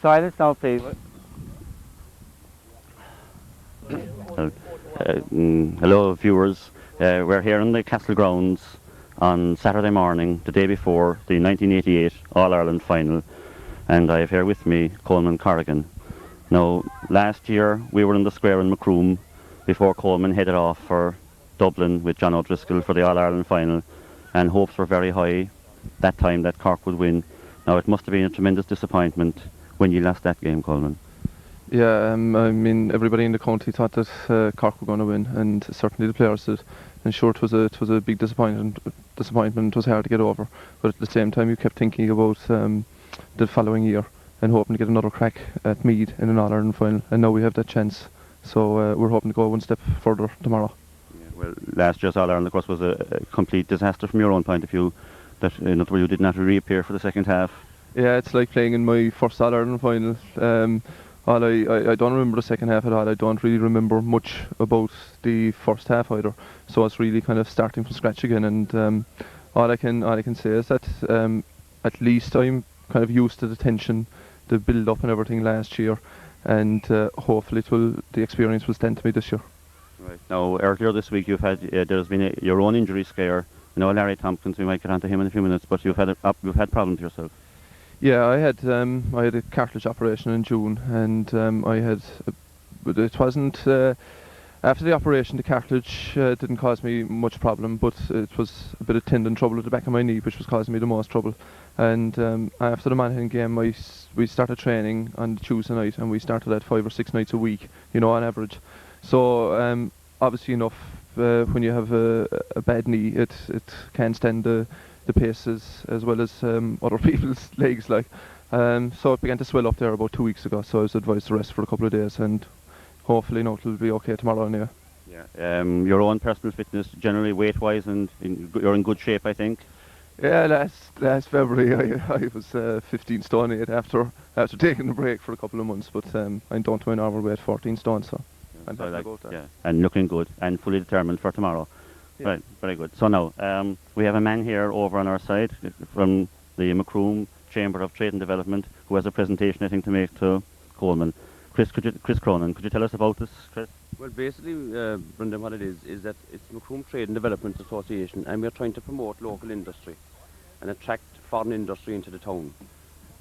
silence now, please. Hello, viewers. We're here in the Castle grounds on Saturday morning, the day before the 1988 All-Ireland final, and I have here with me Coleman Carrigan. Now, last year we were in the square in Macroom before Coleman headed off for Dublin with John O'Driscoll for the All-Ireland final, and hopes were very high that time that Cork would win. Now, it must have been a tremendous disappointment when you lost that game, Coleman. Yeah, I mean, everybody in the county thought that Cork were going to win, and certainly the players did. And sure, it was a big disappointment. It was hard to get over, but at the same time, you kept thinking about the following year and hoping to get another crack at Meath in an All-Ireland final. And now we have that chance, so we're hoping to go one step further tomorrow. Yeah, well, last year's All-Ireland, of course, was a complete disaster from your own point of view. That in other words, you did not reappear for the second half. Yeah, it's like playing in my first All-Ireland final. I don't remember the second half at all. I don't really remember much about the first half either. So it's really kind of starting from scratch again. And all I can say is that at least I'm kind of used to the tension, the build-up and everything last year, and hopefully the experience will stand to me this year. Right. Now, earlier this week, you've had there's been your own injury scare. You know, Larry Tompkins. We might get onto him in a few minutes, but you've had problems yourself. Yeah, I had a cartilage operation in June, and but it wasn't after the operation. The cartilage didn't cause me much problem, but it was a bit of tendon trouble at the back of my knee, which was causing me the most trouble. And after the Monaghan game, we started training on Tuesday night, and we started at 5 or 6 nights a week, you know, on average. So obviously enough, when you have a bad knee, it can't stand the paces as well as other people's legs, like. So it began to swell up there about 2 weeks ago, so I was advised to rest for a couple of days, and hopefully now it'll be okay tomorrow anyway. Yeah. Your own personal fitness, generally weight-wise, and you're in good shape, I think. Yeah, last February I was 15 stone 8 after taking a break for a couple of months, but I'm down to my normal weight, 14 stone, so I'm happy about that. Yeah, and looking good and fully determined for tomorrow. Yeah. Right, very good. So now, we have a man here over on our side from the Macroom Chamber of Trade and Development who has a presentation, I think, to make to Coleman. Chris Cronin, could you tell us about this, Chris? Well, basically, Brendan, what it is that it's Macroom Trade and Development Association, and we're trying to promote local industry and attract foreign industry into the town.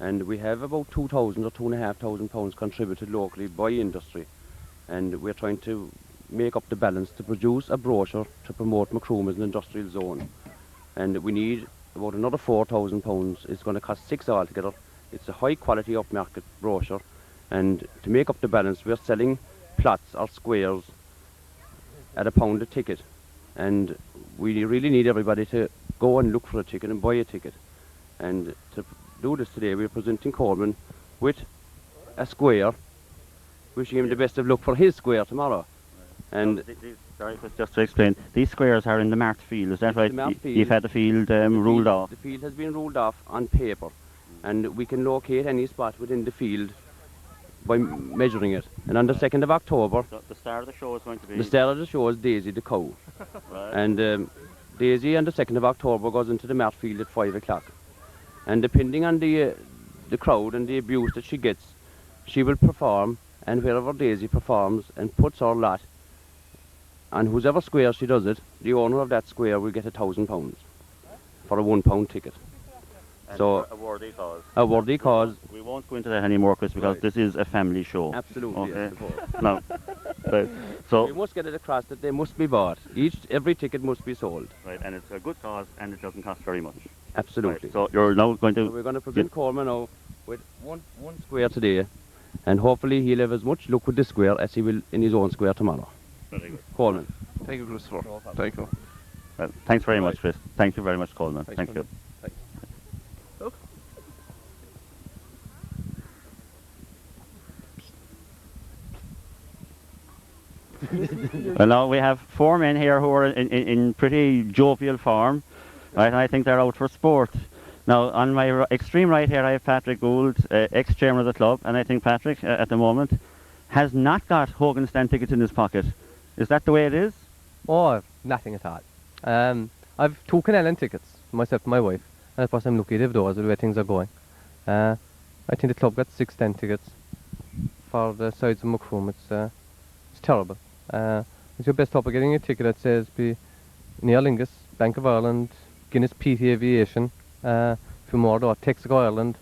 And we have about 2,000 or £2,500 contributed locally by industry, and we're trying to make up the balance to produce a brochure to promote Macroom as an industrial zone. And we need about another £4,000. It's going to cost 6 altogether. It's a high quality upmarket brochure, and to make up the balance we're selling plots or squares at £1 a ticket, and we really need everybody to go and look for a ticket and buy a ticket. And to do this today, we're presenting Coleman with a square, wishing him the best of luck for his square tomorrow. And sorry, just to explain, these squares are in the marked field, is that right? You've had the field ruled off? The field has been ruled off on paper, and we can locate any spot within the field by measuring it. And on the 2nd of October... So the star of the show is going to be... The star of the show is Daisy the cow. Right. And Daisy on the 2nd of October goes into the marked field at 5 o'clock. And depending on the crowd and the abuse that she gets, she will perform, and wherever Daisy performs and puts her lot, and whoever square she does it, the owner of that square will get £1,000 for a £1 ticket. And so a worthy cause. A worthy cause. We won't go into that anymore, Chris, because Right. This is a family show. Absolutely, okay. yes, of course. No. Right. So we must get it across that they must be bought. Every ticket must be sold. right, and it's a good cause, and it doesn't cost very much. Absolutely. Right, so you're now going to... So we're going to present Coleman now with one square today, and hopefully he'll have as much luck with this square as he will in his own square tomorrow. Very good. Coleman. Thank you, Christopher. Thank you. Well, thanks very much, Chris. Thank you very much, Coleman. Thanks, Thank you. Brendan. Thanks. Look. Well, now we have 4 men here who are in pretty jovial form, right? And I think they're out for sport. Now, on my extreme right here, I have Patrick Gould, ex-chairman of the club, and I think Patrick, at the moment, has not got Hogan stand tickets in his pocket. Is that the way it is? Oh, nothing at all. I've 2 Canellan tickets, myself and my wife, and of course I'm lucky to have those with the way things are going. I think the club got 10 tickets for the sides of Macroom. It's terrible. It's your best hope of getting a ticket that says be Neil Lingus, Bank of Ireland, Guinness PT Aviation, a few more, or Texaco Ireland.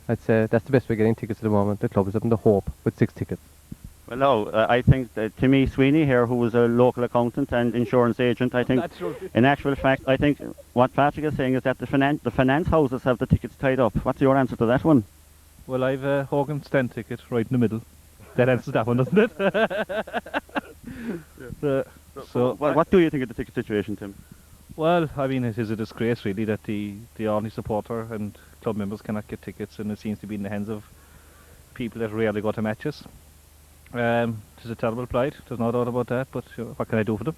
I'd say that's the best way of getting tickets at the moment. The club is up in the hope with 6 tickets. Well, no, I think that Timmy Sweeney here, who was a local accountant and insurance agent, I think, in actual fact, I think what Patrick is saying is that the finance houses have the tickets tied up. What's your answer to that one? Well, I've a Hogan stand ticket right in the middle. That answers that one, doesn't it? So what do you think of the ticket situation, Tim? well, I mean, it is a disgrace really that the Arnie supporter and club members cannot get tickets, and it seems to be in the hands of people that rarely go to matches. It is a terrible plight, there's no doubt about that, but what can I do for them?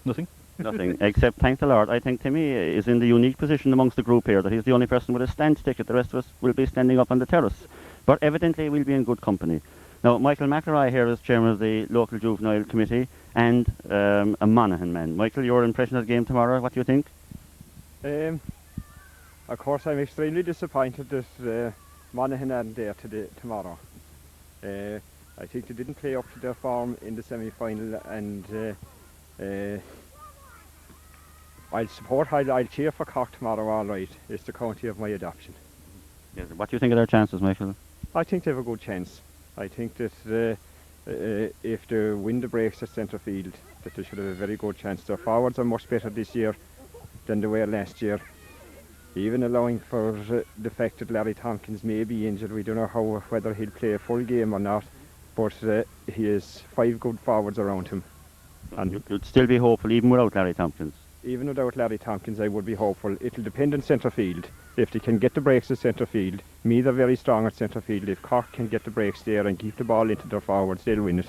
Nothing. Nothing, except, thank the Lord, I think Timmy is in the unique position amongst the group here that he's the only person with a stand ticket. The rest of us will be standing up on the terrace. But evidently we'll be in good company. Now, Michael McElroy here is chairman of the local juvenile committee and a Monaghan man. Michael, your impression of the game tomorrow, what do you think? Of course, I'm extremely disappointed that Monaghan aren't there tomorrow. I think they didn't play up to their form in the semi-final, and I'll cheer for Cork tomorrow, all right. It's the county of my adoption. Yes. What do you think of their chances, Michael? I think they have a good chance. I think that if they win the breaks at centre field, that they should have a very good chance. Their forwards are much better this year than they were last year. Even allowing for the fact that Larry Tompkins may be injured, we don't know whether he'll play a full game or not, but he has 5 good forwards around him. And You'd still be hopeful even without Larry Tompkins? Even without Larry Tompkins, I would be hopeful. It'll depend on centre field. If they can get the breaks at centre field, Meath are very strong at centre field. If Cork can get the breaks there and keep the ball into their forwards, they'll win it.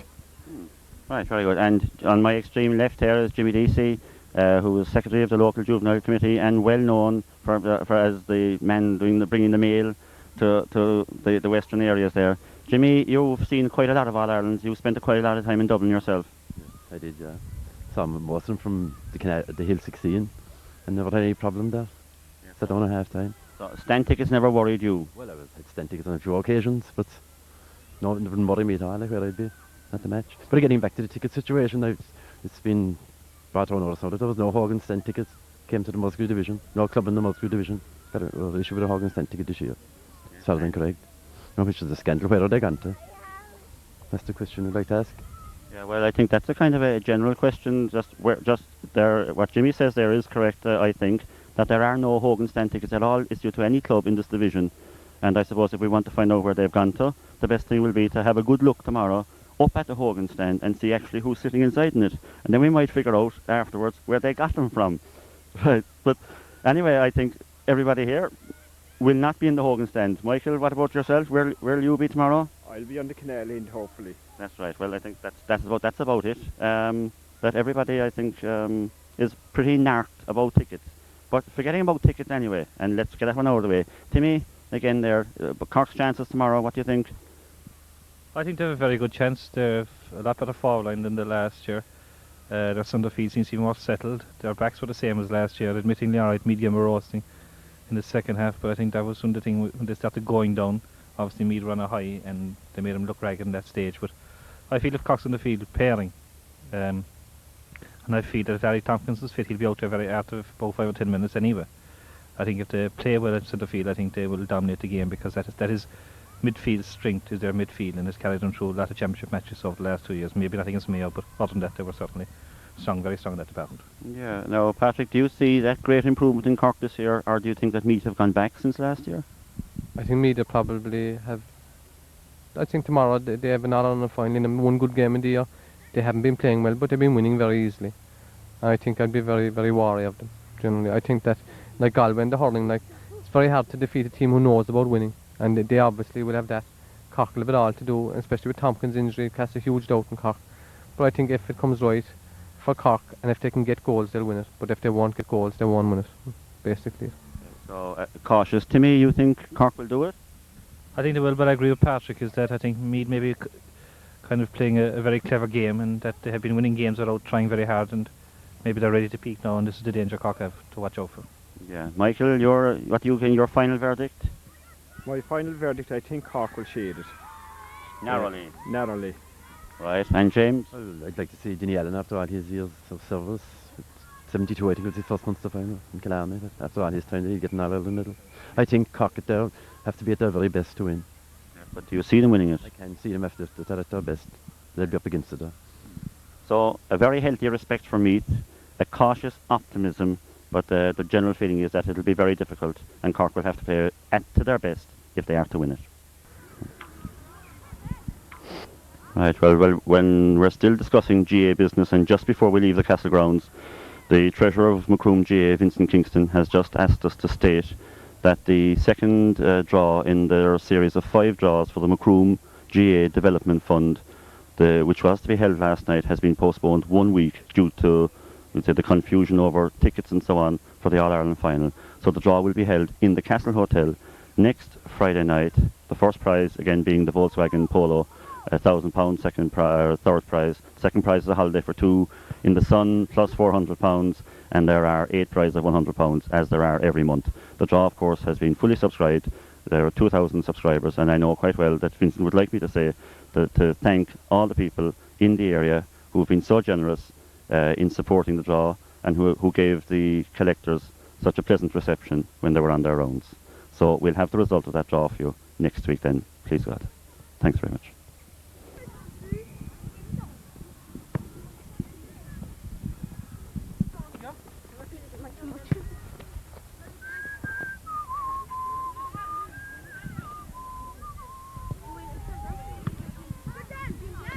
Right, very good. And on my extreme left here is Jimmy Deasy, who is secretary of the local juvenile committee and well known for as the man bringing the mail to the western areas there. Jimmy, you've seen quite a lot of All-Irelands. You've spent quite a lot of time in Dublin yourself. I did, yeah. Saw most of them from the Hill 16 and never had any problem there. Sat down at half time. So stand tickets never worried you? Well, I had stand tickets on a few occasions, but no, it didn't worry me at all, like where I'd be at the match. But getting back to the ticket situation, it's been brought to our notice now that there was no Hogan stand tickets came to the Musgrave division, no club in the Musgrave division that were issued with a Hogan stand ticket this year, as far as I'm correct. No, which is a scandal. Where are they gone to? That's the question I'd like to ask. Yeah, well, I think that's a kind of a general question. What Jimmy says there is correct. I think that there are no Hogan stand tickets at all issued to any club in this division. And I suppose if we want to find out where they've gone to, the best thing will be to have a good look tomorrow up at the Hogan stand and see actually who's sitting inside in it. And then we might figure out afterwards where they got them from. Right. But anyway, I think everybody here will not be in the Hogan stand. Michael, what about yourself? Where will you be tomorrow? I'll be on the canal end, hopefully. That's right. Well, I think that's about it. That everybody, I think, is pretty narked about tickets. But forgetting about tickets anyway, and let's get that one out of the way. Timmy, again there, Cork's chances tomorrow, what do you think? I think they have a very good chance. They have a lot better forward line than the last year. Their centre field seems to be more settled. Their backs were the same as last year, admittingly alright, medium were roasting in the second half, but I think that was one of the things when they started going down. Obviously Meath ran a high and they made them look ragged in that stage, but I feel if Cork's on the field pairing, and I feel that if Larry Tompkins is fit, he'll be out there after about 5 or 10 minutes anyway. I think if they play well at centre field, I think they will dominate the game, because that is midfield strength, is their midfield, and has carried them through a lot of championship matches over the last 2 years. Maybe not against Mayo, but other than that they were certainly strong, very strong in that department. Yeah. Now, Patrick, do you see that great improvement in Cork this year, or do you think that Meath have gone back since last year? I think Meath probably have. I think tomorrow they have an all-on final in one good game in the year. They haven't been playing well, but they've been winning very easily. I think I'd be very, very wary of them, generally. I think that, like Galway and the hurling, like, it's very hard to defeat a team who knows about winning, and they obviously will have that. Cork will have it all to do, especially with Tompkins' injury. It casts a huge doubt in Cork. But I think if it comes right for Cork, and if they can get goals, they'll win it. But if they won't get goals, they won't win it, basically. So, cautious. Timmy, you think Cork will do it? I think they will, but I agree with Patrick, is that I think Meath may be kind of playing a very clever game, and that they have been winning games without trying very hard, and maybe they're ready to peak now, and this is the danger Cork have to watch out for. Yeah. Michael, your final verdict? My final verdict, I think Cork will shade it. Narrowly. Narrowly. Right, and James? Well, I'd like to see Denny Allen after all his years of service. 72, I think, was his first Munster final in Killarney. But after all his time, he'll get an All-Ireland medal. I think Cork at their, have to be at their very best to win. But do you see them winning it? I can see them after they're at their best. They'll be up against it. So a very healthy respect for Meath, a cautious optimism, but the general feeling is that it'll be very difficult and Cork will have to play to their best if they are to win it. Right, well, when we're still discussing GA business and just before we leave the Castle grounds, the Treasurer of Macroom GA, Vincent Kingston, has just asked us to state that the second draw in their series of 5 draws for the Macroom GA Development Fund, which was to be held last night, has been postponed 1 week due to the confusion over tickets and so on for the All-Ireland final. So the draw will be held in the Castle Hotel next Friday night. The first prize, again, being the Volkswagen Polo, £1,000 third prize. Second prize is a holiday for 2 in the sun, plus £400, and there are 8 prizes of £100, as there are every month. The draw, of course, has been fully subscribed. There are 2,000 subscribers, and I know quite well that Vincent would like me to say to thank all the people in the area who have been so generous in supporting the draw and who gave the collectors such a pleasant reception when they were on their rounds. So we'll have the result of that draw for you next week then, please God. Thanks very much.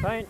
Fine.